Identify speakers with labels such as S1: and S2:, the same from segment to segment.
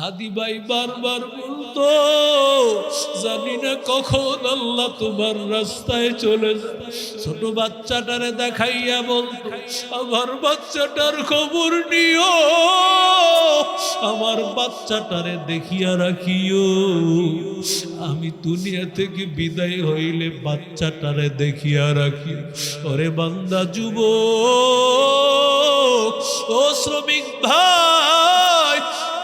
S1: হাদি ভাই বারবার বলতো, জানি না কখন আল্লাহ তোমার রাস্তায় চলে যায়। ছোট বাচ্চাটারে দেখাইয়া বলতো, আমার বাচ্চাটার খবর নিও, আমার বাচ্চাটারে দেখিয়া রাখিও, আমি দুনিয়া থেকে বিদায় হইলে বাচ্চাটারে দেখিয়া রাখি। ওরে বান্দা যুবক, ও শ্রমিক ভাই,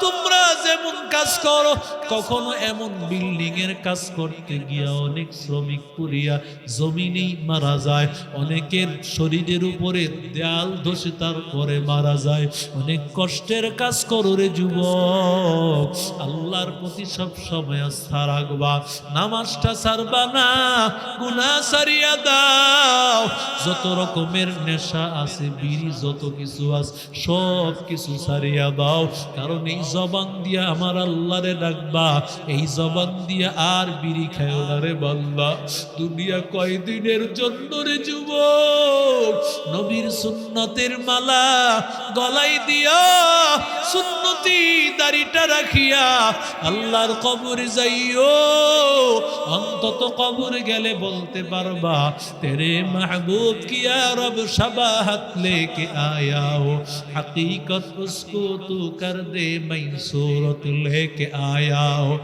S1: তোমরা যেমন কাজ করো, কখনো এমন বিল্ডিং এর কাজ করতে গিয়া অনেক শ্রমিক পুরিয়া জমিনেই মারা যায়, অনেকের শরীরের উপরে দেয়াল ধসে তারপরে মারা যায়। অনেক কষ্টের কাজ করো রে যুবক, আল্লাহর প্রতি সব সময় আস্থা রাখবা, নামাজটা ছাড়বা না, গুনাহ ছাড়িয়া দাও। যত রকমের নেশা আছে, বিড়ি যত কিছু আছে, সব কিছু ছাড়িয়া দাও। কারণ এই জবান দিয়া আমার আল্লাহরে ডাকবা, এই জবান দিয়া আর বিড়ি খায়ও না রে বান্দা। দুনিয়া কয়দিনের জন্য রে যুবক, নবীর সুন্নতের মালা গলাই দিয়া, সুন্নতি দাড়িটা রাখিয়া আল্লাহর কবরে যাইও। অন্তত কবরে গেলে বলতে পারবা, তেরে মাহবুব কিয়া রব শবাহত লেকে আয়া হো, हकीकत उसको तू कर दे मैं सूरत लेके आया हो,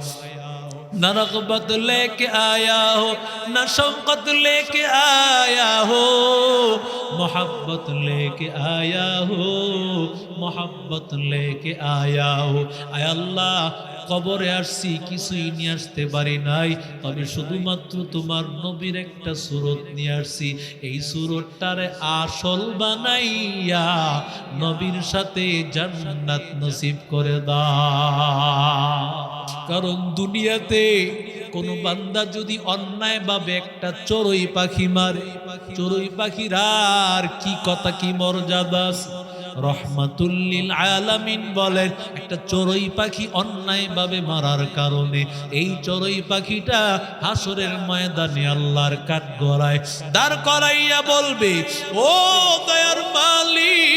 S1: न रग़बत लेके आया हो, न शौक़त लेके आया हो, मोहब्बत लेके आया हो, मोहब्बत लेके आया हो। आय अल्लाह, কবরে আসছি, কিছুই নিয়ে আসতে পারি নাই, তবে শুধুমাত্র তোমার নবীর একটা সুরত নিয়ে আসছি। এই সুরতটারে আসল বানাইয়া নবীর সাথে জান্নাত নসিব করে দাও। কারণ দুনিয়াতে কোন বান্দা যদি অন্যায় ভাবে একটা চড়ুই পাখি মারে, চড়ুই পাখির আর কি কথা, কি মর্যাদা। রহমাতুল লিল আলামিন বলেন, একটা চড়ুই পাখি অন্যায় ভাবে মারার কারণে এই চড়ুই পাখিটা হাসরের ময়দানে আল্লাহর কাঠগড়ায় দাঁড় করাইয়া বলবে, ও দয়ার মালিক,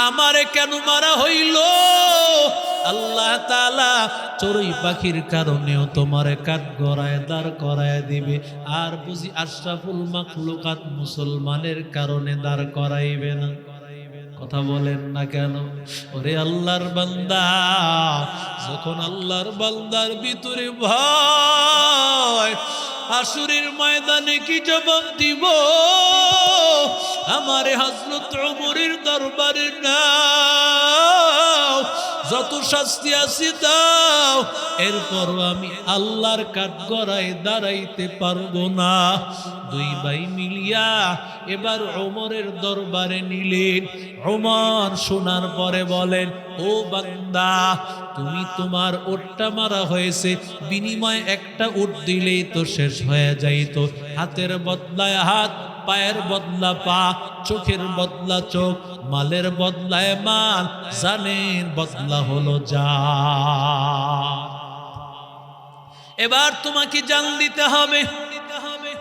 S1: আমারে কেন মারা হইল? আল্লাহ তাআলা চড়ুই পাখির কারণেও তোমারে কাঠগড়ায় দাঁড় করায় দিবে, আর বুঝি আশরাফুল মাখলুকাত মুসলমানের কারণে দাঁড় করাইবে না? কথা বলেন না কেন? ওরে আল্লাহর বান্দা, যখন আল্লাহর বান্দার ভিতরে ভয়, হাসরের ময়দানে কি জবাব দিব? আমারে হযরত ওমরের দরবারে নাও, যত শাস্তি আছে দাও, এরপর আমি আল্লাহর কাঠগড়ায় দাঁড়াইতে পারবো না। দুই ভাই মিলিয়া এবার ওমরের দরবারে নিলেন। ওমর শোনার পরে বলেন, ও বান্দা, তুমি তোমার উটটা মারা হয়েছে, বিনিময়ে একটা উট দিলেই তো শেষ হয়ে যাইতো। হাতের বদলায় হাত, পায়ের বদলা পা, চোখের বদলা চোখ, মালের বদলায় মাল, জানের বদলা হলো জান। এবার তোমাকে জান দিতে হবে,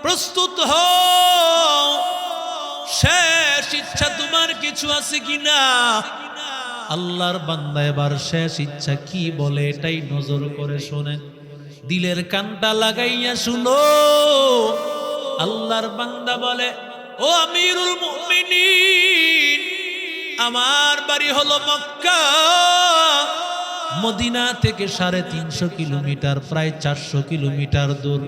S1: প্রস্তুত হও। শেষ ইচ্ছা তোমার কিছু আছে কিনা? আল্লাহর বান্দা এবার শেষ ইচ্ছা কি বলে এটাই নজর করে শোনেন, দিলের কানটা লাগাইয়া শুনো। আল্লাহর বান্দা বলে, ও আমিরুল মুমিনিন, আমার বাড়ি হলো মক্কা, মদিনা থেকে 350 কিলোমিটার, প্রায় 400 কিলোমিটার দূর।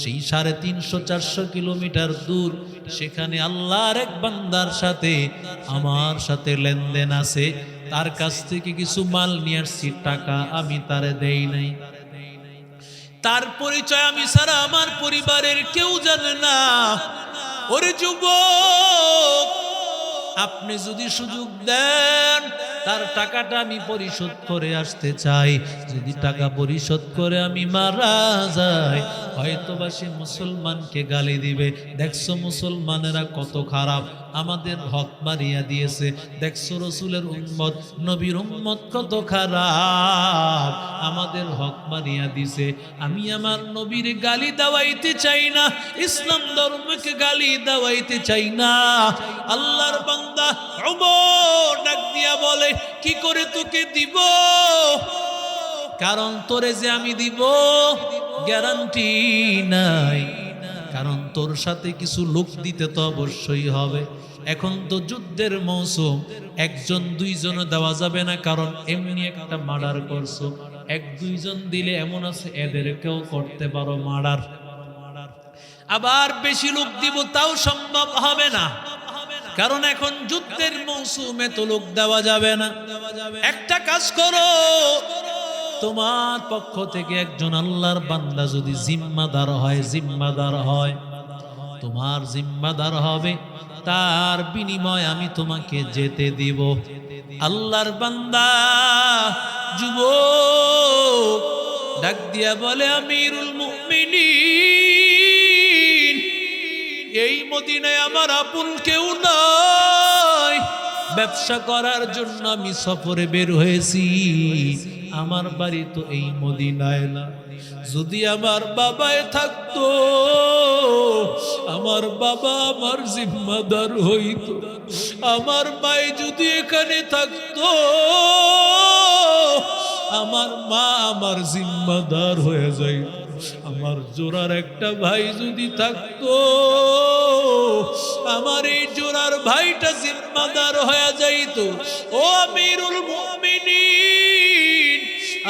S1: সেই 350-400 কিলোমিটার দূর, সেখানে আল্লাহর এক বান্দার সাথে আমার সাথে লেনদেন আছে, তার কাছ থেকে কিছু মাল নিয়ে আসছি, টাকা আমি তারে দেই নাই। তার পরিচয় আমি ছাড়া আমার পরিবারের কেউ জানে না। ওরে যুবক, আপনি যদি সুযোগ দেন, তার টাকাটা আমি পরিশোধ করে আসতে চাই। যদি টাকা পরিশোধ করে আমি মারা যাই, হয়তোবা সে মুসলমানকে গালি দিবে। দেখছো মুসলমানেরা কত খারাপ, আমাদের হক মারিয়া দিয়েছে। দেখছো রসুলের উম্মত, নবীর উম্মত কত খারাপ, আমাদের হক মারিয়া দিছে। আমি আমার নবীর গালি দেওয়াইতে চাই না, ইসলাম ধর্মকে গালি দেওয়াইতে চাই না। আল্লাহর বান্দা ওমর ডাক দিয়া বলে, কি করে তোকে দিব, কারণ তোরে যে আমি দিব গ্যারান্টি নাই, কারণ তোর সাথে কিছু লোক দিতে তো অবশ্যই হবে। এখন তো যুদ্ধের মৌসুম, একজন দুইজন দেওয়া যাবে না, কারণ এমনি একটা মার্ডার করছো। এক দুইজন দিলে এমন আছে এদেরকেও করতে পারো মার্ডার। আবার বেশি লোক দিব তাও সম্ভব হবে না, কারণ এখন যুদ্ধের মৌসুমে তো লোক দেওয়া যাবে না। একটা কাজ করো, তোমার পক্ষ থেকে একজন আল্লাহর বান্দা যদি জিম্মাদার হয়, তোমার জিম্মাদার হবে, তার বিনিময়ে আমি তোমাকে যেতে দিব। আল্লাহর বান্দা যুবক ডাক দিয়া বলে, আমিরুল মুমিনিন, এই মদিনায় আমার আপন কেউ নাই, ব্যবসা করার জন্য আমি সফরে বের হয়েছি, আমার বাড়ি তো এই মদিনায় না। যদি আমার বাবায় থাকতো, আমার বাবা আমার জিম্মাদার হইতো, আমার মাই যদি এখানে থাকতো, আমার মা আমার জিম্মাদার হয়ে যাইত, আমার জোড়ার একটা ভাই যদি থাকতো, আমার এই জোড়ার ভাইটা জিম্মাদার হয়ে যাইত। ও আমিরুল মুমিনিন,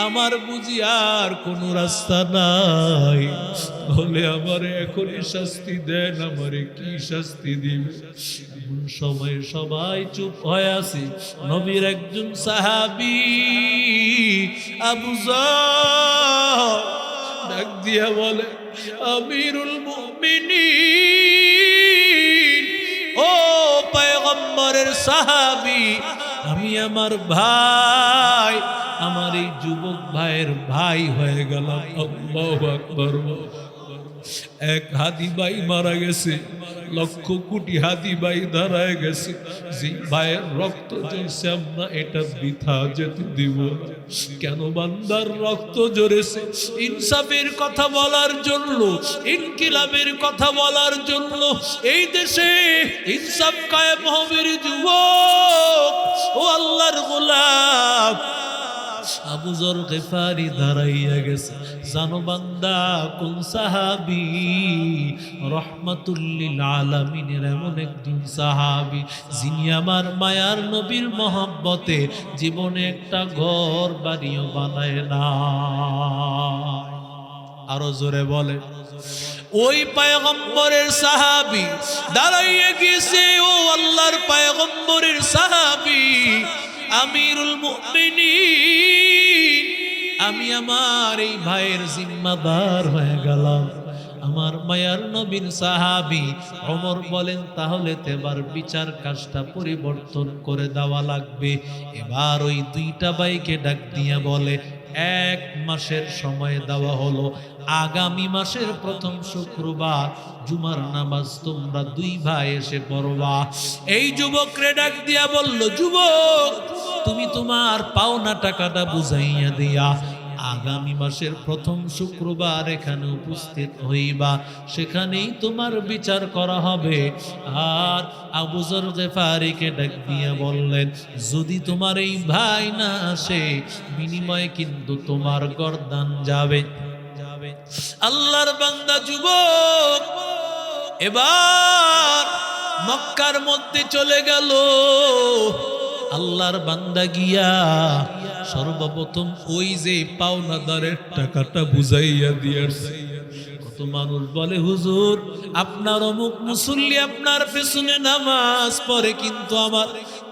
S1: আমার বুঝি আর কোন রাস্তা নাই, বলে আমারে এখনই শাস্তি দেন, আমারে কি শাস্তি দিবে? এমন সময় সবাই চুপ হয়ে আছে। নবীর একজন সাহাবী আবু যর ডাক দিয়া বলে, আমিরুল মুমিনিন, ও পয়গম্বরের সাহাবী, আমি আমার ভাই, আমার এই যুবক ভাইয়ের ভাই হয়ে গেলাম। আল্লাহু আকবার। এক হাদি ভাই মারা গেছে, লক্ষ কোটি হাদি ভাই দাঁড়ায় গেছে, যে ভাইয়ের রক্ত ঝরছে আমরা এটা বৃথা যেতে দিব না। কেন? বান্দার রক্ত ঝরেছে ইনসাফের কথা বলার জন্য, ইনকিলাবের কথা বলার জন্য। এই দেশে ইনসাফ কায়েম হবে রে যুবক, ও আল্লাহর গোলাম। আবু যর গিফারি দাঁড়াইয়া গেছে, জানো বান্দা কোন সাহাবী? রহমাতুল লিল আলামিনের এমন একজন সাহাবী, যিনি আমার মায়ার নবীর মহব্বতে জীবনে একটা ঘর বাড়িও বানায় না। আরো জোরে বলে, ওই পয়গম্বরের সাহাবী দাঁড়াইয়া গেছে, ও আল্লাহর পয়গম্বরের সাহাবী আমিরুল মুমিনিন, আমি আমার এই ভাইয়ের জিম্মাদার হয়ে গেলাম। আমার মায়ার নবীর সাহাবী ওমর বলেন, তাহলে তো এবার বিচার কাজটা পরিবর্তন করে দেওয়া লাগবে। এবার ওই দুইটা ভাইকে ডাক দিয়া বলে, 1 মাসের সময় দেওয়া হলো, আগামী মাসের প্রথম শুক্রবার জুমার নামাজ তোমরা 2 ভাই এসে পড়বা। এই যুবকরে ডাক দিয়া বলল, যুবক তুমি তোমার পাওনা টাকাটা বুঝাইয়া দিয়া আগামী মাসের প্রথম শুক্রবার এখানে উপস্থিত হইবা, সেখানেই তোমার বিচার করা হবে। আর আবু যর গিফারিকে ডাক দিয়া বললেন, যদি তোমার এই ভাই না আসে, বিনিময়ে কিন্তু তোমার গর্দান যাবে। আল্লাহর বান্দা যুবক এবার মক্কার মধ্যে চলে গেল। আল্লাহর বান্দা গিয়া সর্বপ্রথম ওই যে পাওনাদারের টাকাটা বুঝাইয়া দিয়েছে। কত মানুষ বলে, হুজুর আপনার অমুক মুসল্লি আপনার পেছনে নামাজ পড়ে, কিন্তু আমার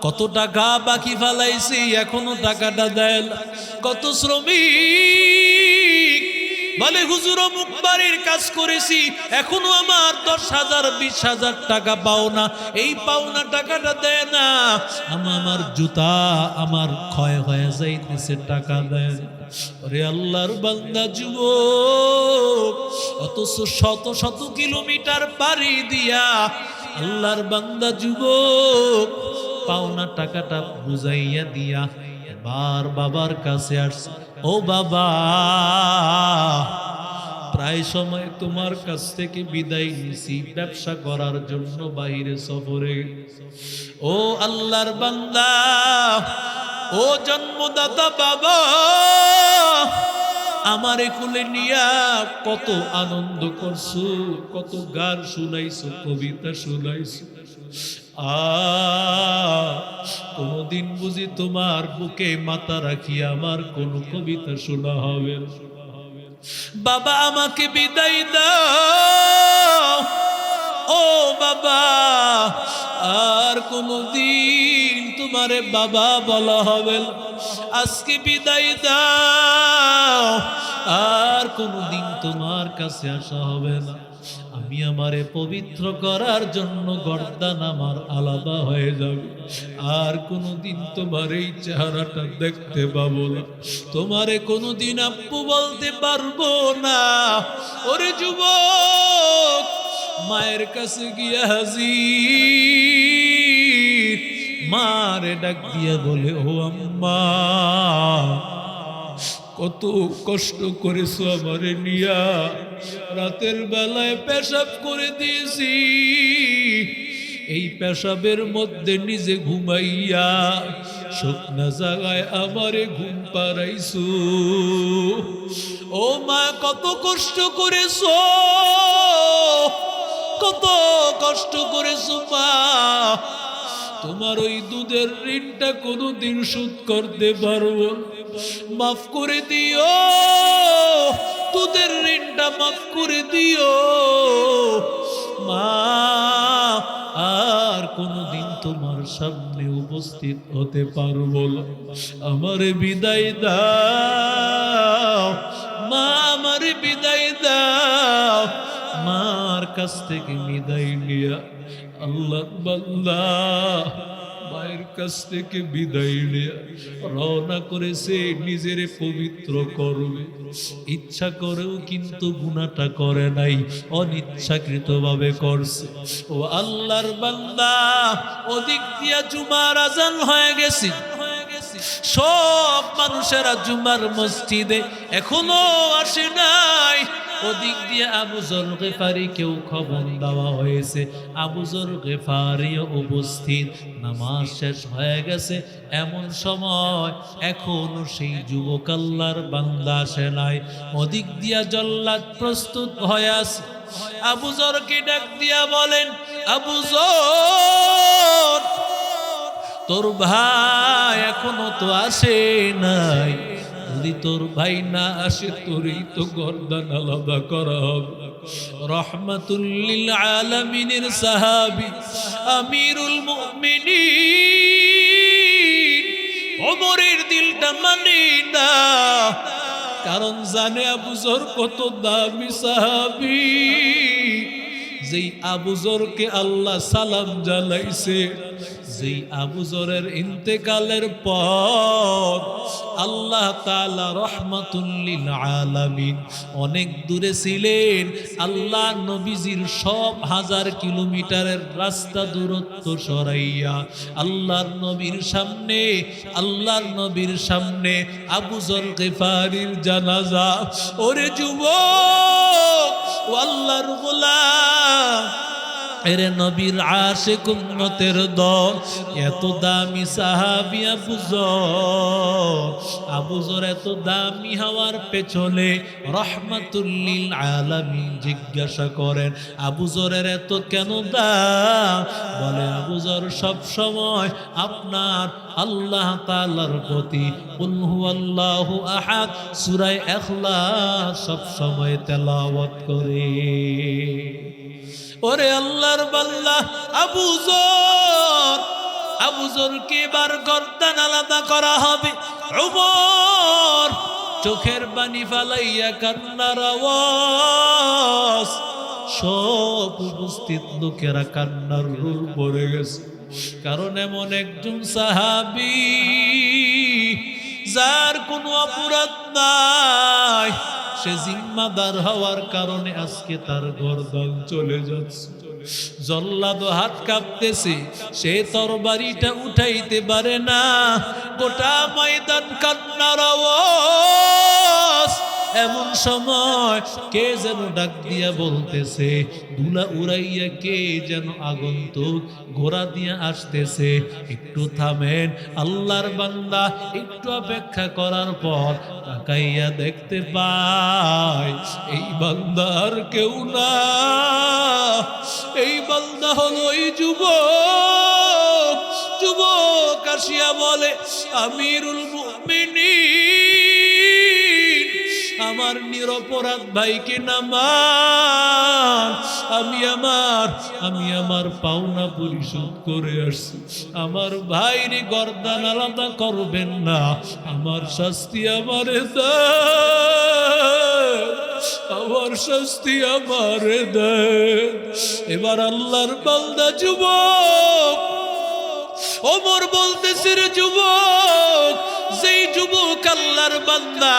S1: কত টাকা বাকি ফেলাইছি, এখনো টাকাটা দেয় না। কত শ্রমিক বলে, হুজুর অমুক বাড়ির কাজ করেছি, এখনো আমার 10,000 20,000 টাকা পাওনা, এই পাওনা টাকাটা দেয় না। আমার জুতা আমার ক্ষয় হয়ে যাইতেছে, টাকা দেয় না। আরে আল্লাহর বান্দা যুবক, অথচ শত শত কিলোমিটার পাড়ি দিয়া আল্লাহর বান্দা যুবক পাওনা টাকাটা বুঝাইয়া দিয়া এবার বাবার কাছে আসছে। ও বাবা, প্রায় সময় তোমার কাছ থেকে বিদায় নিছি, ব্যবসা করার জন্য বাইরে সফরে। ও আল্লাহর বান্দা, ও জন্মদাতা বাবা, আমারে কোলে নিয়া কত আনন্দ করছো, কত গান শুনাইছো, কবিতা শুনাইছো। কোনদিন বুঝি তোমার বুকে মাথা রাখি আমার কোন কবিতা শোনা হবে? বাবা আমাকে বিদায় দাও, ও বাবা, আর কোনদিন তোমারে বাবা বলা হবে না। আজকে বিদায় দাও, আর কোনদিন তোমার কাছে আসা হবে না। আমি আমারে পবিত্র করার জন্য গর্দান আমার আলাদা হয়ে যাবে, আর কোনদিন তোমার এই চেহারাটা দেখতে পাবো না, তোমারে কোনদিন আব্বু বলতে পারবো না। ওরে যুবক, মায়ের কাছে গিয়া হাজির, মারে ডাক দিয়া বলে, ও আম্মা, কত কষ্ট করেছো আমারে নিয়া, রাতের বেলায় পেশাব করে দিয়েছি, এই পেশাবের মধ্যে নিজে ঘুমাইয়া শুকনা জায়গায় আমারে ঘুম পাড়াইছো। ও মা, কত কষ্ট করেছো, কত কষ্ট করেছো মা, তোমার ওই দুধের ঋণটা কোনোদিন শোধ করতে পারবো, মাফ করে দিও, দুধের ঋণটা মাফ করে দিও মা, আর কোনোদিন তোমার সামনে উপস্থিত হতে পারবো না, আমারে বিদায় দাও মা, আমারে বিদায় দাও। মার কাছ থেকে বিদায় নিয়া আল্লাহ বান্দা মায়ের কাছ থেকে বিদায় নিয়ে রওনা করেছে নিজের পবিত্র করবে। ইচ্ছা করেও কিন্তু গুনাহটা করে নাই, অনিচ্ছাকৃতভাবে করছে। ও আল্লাহর বান্দা, ওদিক দিয়া জুমার আজান হয়ে গেছে, সব মানুষেরা জুমার মসজিদে এখনো আসে নাই। ওদিক দিয়ে আবু যর গিফারীকেও খবর দেওয়া হয়েছে, আবু যর গিফারীও উপস্থিত, নামাজ শেষ হয়ে গেছে। এমন সময় এখনো সেই যুবক আল্লাহর বান্দা আসে নাই। ওদিক দিয়া জল্লাদ প্রস্তুত হয়ে আছে। আবু যরকে ডাক দিয়া বলেন, আবু যর, তোর ভাই এখনো তো আসে নাই, যদি তোর ভাই না আসে তোরই তো গর্দান আলাদা করা হবে। রহমাতুল লিল আলামিনের সাহাবী আমিরুল মুমিনিন ওমরের দিলটা মানে না, কারণ জানে আবু যর কত দামি সাহাবী। যেই আবু যরকে আল্লাহ সালাম জানাইছে, যেই আবু যরের ইন্তেকালের পর আল্লাহ তাআলা রহমাতুল লিল আলামিন অনেক দূরে ছিলেন। আল্লাহ নবীজির সব 1000 কিলোমিটারের রাস্তা দূরত্ব সরাইয়া আল্লাহর নবীর সামনে আবু যর গিফারীর জানাজা। ওরে যুবক, ও আল্লাহর গোলাম, এরে নবীর আশিক উম্মতের দল, এত দামি সাহাবী আবু যর এত দামি হওয়ার পেছনে রহমাতুল লিল আলামিন জিজ্ঞাসা করেন, আবু যরের এত কেন দাম? বলে, আবু যর সব সময় আপনার আল্লাহ তাআলার প্রতি কুল হুয়াল্লাহু আহাদ সূরা ইখলাস সব সময় তেলাওয়াত করে। ওরে আল্লাহর বান্দা আবু যরকে এবার গর্দান আলাদা করা হবে। ওমর চোখের পানি ফালাইয়া কান্নার আওয়াজ, সব উপস্থিত লোকেরা কান্নার রোল পড়ে গেছে। কারণ এমন একজন সাহাবী যার কোনো অপরাধ নাই, সে জিম্মাদার হওয়ার কারণে আজকে তার গর্দান চলে যাচ্ছে। জল্লাদ হাত কাঁপতেছে, সে তরবারিটা উঠাইতে পারে না। গোটা ময়দান কান্নার আওয়াজ, এমন সময় কে যেন ডাক দিয়া বলতেছে, দুলা উড়াইয়া কে যেন আগন্তুক ঘোড়া দিয়ে আসতেছে, একটু থামেন। আল্লাহর বান্দা একটু অপেক্ষা করার পর তাকাইয়া দেখতে পায় এই বান্দার কেউ না, এই বান্দা হলো এই যুবক। যুবক আসিয়া বলে, আমিরুল মুমিনিন, আমার নিরপরাধ ভাইকে নামান, আমি আমার পাওনা পরিশোধ করে আসছি। আমার ভাইরে গর্দান আলাদা করবেন না, আমার শাস্তি আমারে দেন, আমার শাস্তি আমারে দেন। এবার আল্লাহর বান্দা যুবক ওমর বলতেছে, রে যুবক, যেই যুবক আল্লাহর বান্দা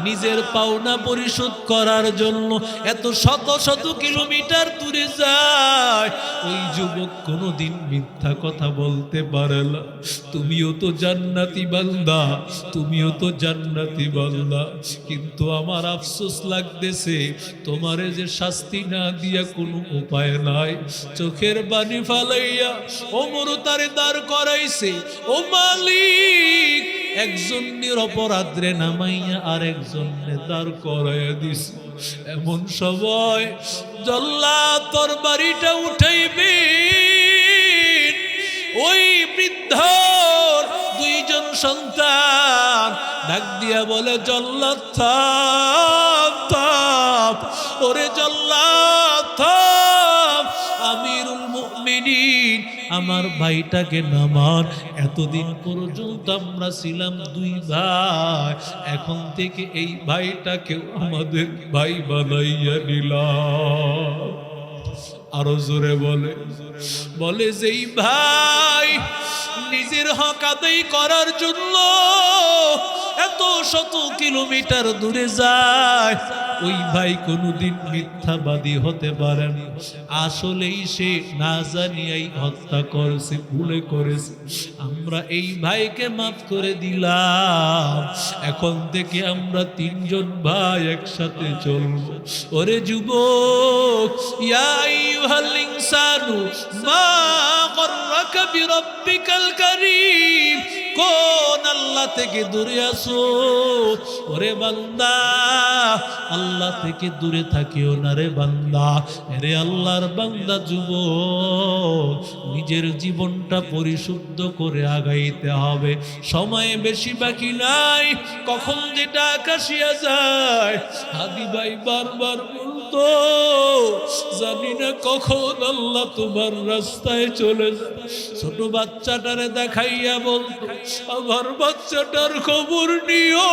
S1: নিজের পাওনা পরিশোধ করার জন্য এত শত শত কিলোমিটার দূরে যায়, ওই যুবক কোনোদিন মিথ্যা কথা বলতে পারে না। তুমিও তো জান্নাতি বান্দা, তুমিও তো জান্নাতি বান্দা, কিন্তু আমার আফসোস লাগতেছে তোমারে যে শাস্তি না দিয়া কোনো উপায় নাই। চোখের পানি ফালাইয়া ওমর তারে দাঁড় করাইছে। ও মালিক, একজন নিরপরাধরে নামাইয়া আর একজন দাঁড় করাইয়া দিছে। এমন সময় জল্লাদ তরবারিটা উঠাইবে, ওই বৃদ্ধ দুইজন সন্তান ডাক দিয়া বলে, জল্লাদ থাম থাম, ওরে জল্লাদ থাম, আমিরুল মুমিনিন আমার ভাইটাকে নামান। এতদিন পর্যন্ত আমরা ছিলাম দুই ভাই, এখন থেকে এই ভাইটাকে আমাদের ভাই বানাইয়া নিলাম। আরো জোরে বলে যেই ভাই নিজের হক আদায় করার জন্য এত শত কিলোমিটার দূরে যায়, ওই ভাই কোনোদিন মিথ্যাবাদী হতে পারে না। আসলেই সে না জানিয়াই হত্যা করেছে, ভুলে করেছে। আমরা এই ভাইকে মাফ করে দিলাম। এখন থেকে আমরা তিনজন ভাই একসাথে চলবো। ওরে যুবক, ইয়া আইয়ুহাল ইনসানু মা গররাকা বিরাব্বিকাল কারীম, কোন আল্লাহ থেকে দূরে আসো? ওরে বান্দা, আল্লাহ থেকে দূরে থাকিও না রে বান্দা। রে আল্লাহর বান্দা যুবক, নিজের জীবনটা পরিশুদ্ধ করে আগাইতে হবে। সময় বেশি বাকি নাই, কখন যেটা আকাশিয়া যায়। হাদি ভাই বারবার বলতো, জানি না কখন আল্লাহ তোমার রাস্তায় চলে যায়। ছোট বাচ্চাটারে দেখাইয়া বলতো, আমার বাচ্চাটার খবর নিও,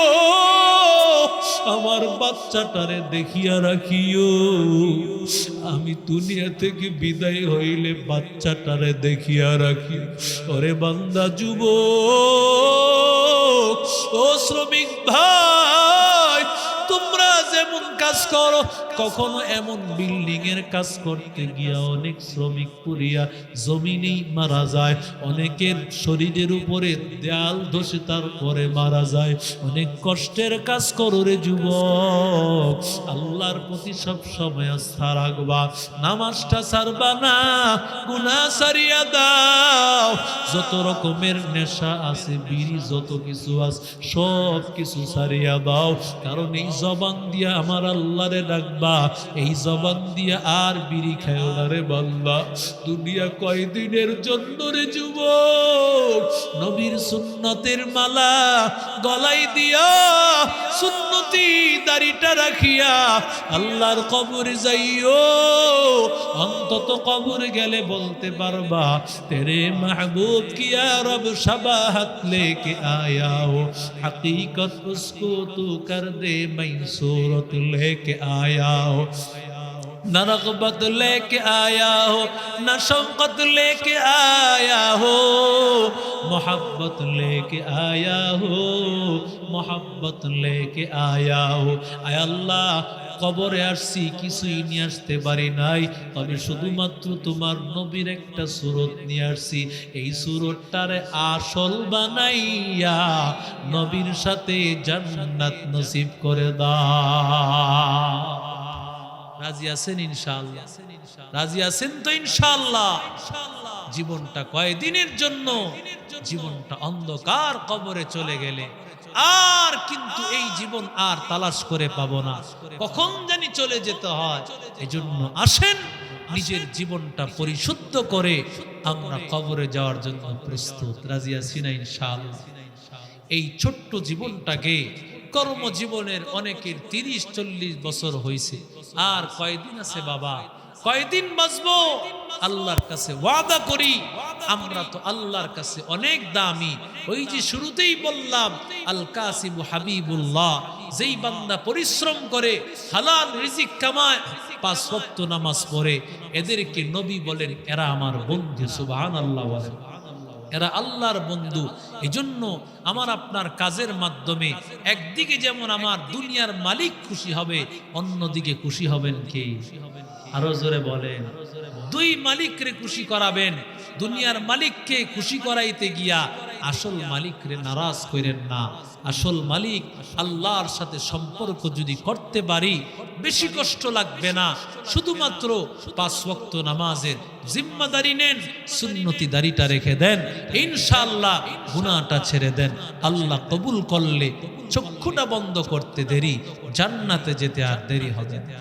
S1: আমার বাচ্চাটারে দেখিয়া রাখিও। আমি দুনিয়া থেকে বিদায় হইলে বাচ্চাটারে দেখিয়া রাখি। ওরে বান্দা যুবক, ও শ্রমিক ভাই, তোমরা যেমন কাজ করো, কখনো এমন বিল্ডিং এর কাজ করতে গিয়া অনেক শ্রমিক পুরিয়া জমিনেই মারা যায়, অনেকের শরীরের উপরে দেয়াল ধসে তারপরে মারা যায়। অনেক কষ্টের কাজ করো রে যুবক, আল্লাহর প্রতি সব সময় আস্থা রাখবা, নামাজটা ছাড়বা না, গুনাহ ছাড়িয়া দাও। যত রকমের নেশা আছে, বিড়ি যত কিছু আছে, সব কিছু ছাড়িয়া দাও। কারণ এই জবান দিয়া আমার আল্লাহরে ডাকবা, এই জবান দিয়া আর বিড়ি খায়ও না রে বান্দা। দুনিয়া কয়দিনের জন্য রে যুবক? নবীর সুন্নতের মালা গলায় দিয়া, সুন্নতি দাড়িটা রাখিয়া আল্লাহর কবরে যাইও। অন্তত কবরে গেলে বলতে পারবা, তেরে মাহবুব কিয়া রব শাবাহাত লেকে আয়া হো, হकीकत उसको तू कर दे मैं सूरत लेके आया हो। न रग़बत लेके आया हो, न शौक़त लेके आया हो, मोहब्बत लेके आया हो, मोहब्बत लेके आया हो। आय अल्लाह কবরে আসছি, কিছুই নিয়ে আসতে পারি নাই, তবে শুধুমাত্র তোমার নবীর একটা সুরত নিয়ে আসছি। এই সুরতটারে আসল বানাইয়া নবীর সাথে জান্নাত নসিব করে দাও। রাজি আছেন ইনশাআল্লাহ? রাজি আছেন তো ইনশাআল্লাহ? জীবনটা কয়দিনের জন্য? জীবনটা অন্ধকার কবরে চলে গেলে আর কিন্তু এই জীবন আর তালাশ করে পাবো না, কখন জানি চলে যেতে হয়। এজন্য আসেন নিজের জীবনটা পরিশুদ্ধ করে আমরা কবরে যাওয়ার জন্য প্রস্তুত। রাজি আছি না ইনশাআল্লাহ? এই ছোট্ট জীবনটাকে, কর্মজীবনের অনেকের 30-40 বছর হয়েছে, আর কয়দিন আছে বাবা, কয়দিন বাঁচবো? আল্লাহর কাছে ওয়াদা করি, আমরা তো আল্লাহর কাছে অনেক দামি। ওই যে শুরুতেই বললাম, আল কাসিবু হাবিবুল্লাহ, যেই বান্দা পরিশ্রম করে হালাল রিজিক কামায়, 5 ওয়াক্ত নামাজ পড়ে, এদেরকে নবী বলেন এরা আমার বন্ধু। সুবহানাল্লাহ বলেন, এরা আল্লাহর বন্ধু। এজন্য আমার আপনার কাজের মাধ্যমে একদিকে যেমন আমার দুনিয়ার মালিক খুশি হবে, অন্যদিকে খুশি হবেন কে? আরো জোরে বলেন। 2 মালিকরে খুশি করাবেন। দুনিয়ার মালিককে খুশি করাইতে গিয়া আসল মালিকরে নারাজ করেন না। আসল মালিক আল্লাহর সাথে সম্পর্ক যদি করতে পারি, বেশি কষ্ট লাগবে না। শুধুমাত্র 5 ওয়াক্ত নামাজের জিম্মাদারি নেন, সুন্নতি দাড়িটা রেখে দেন, ইনশাআল্লাহ গুনাহটা ছেড়ে দেন। আল্লাহ কবুল করলে চক্ষুটা বন্ধ করতে দেরি, জান্নাতে যেতে আর দেরি হবে না।